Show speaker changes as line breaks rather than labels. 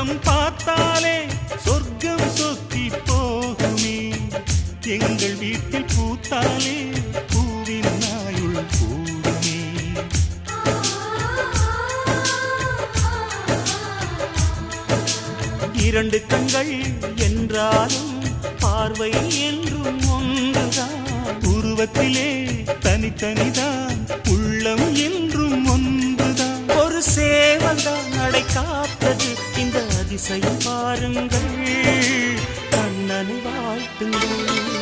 முகம் பார்த்தாலே சொர்க்கம் சொத்தி போகுமே. எங்கள் வீட்டில் பூத்தாலே பூவின் நாயுள் கூடுமே. இரண்டு கண்கள் என்றாலும் பார்வை என்றும் ஒன்றுதான். உருவத்திலே தனித்தனிதான், உள்ளம் என்றும் ஒன்றுதான். ஒரு சேவல்தான் நடை காத்தது, இந்த அதிசயம் பாருங்கள். கண்ணனை வாழ்த்துங்கள்.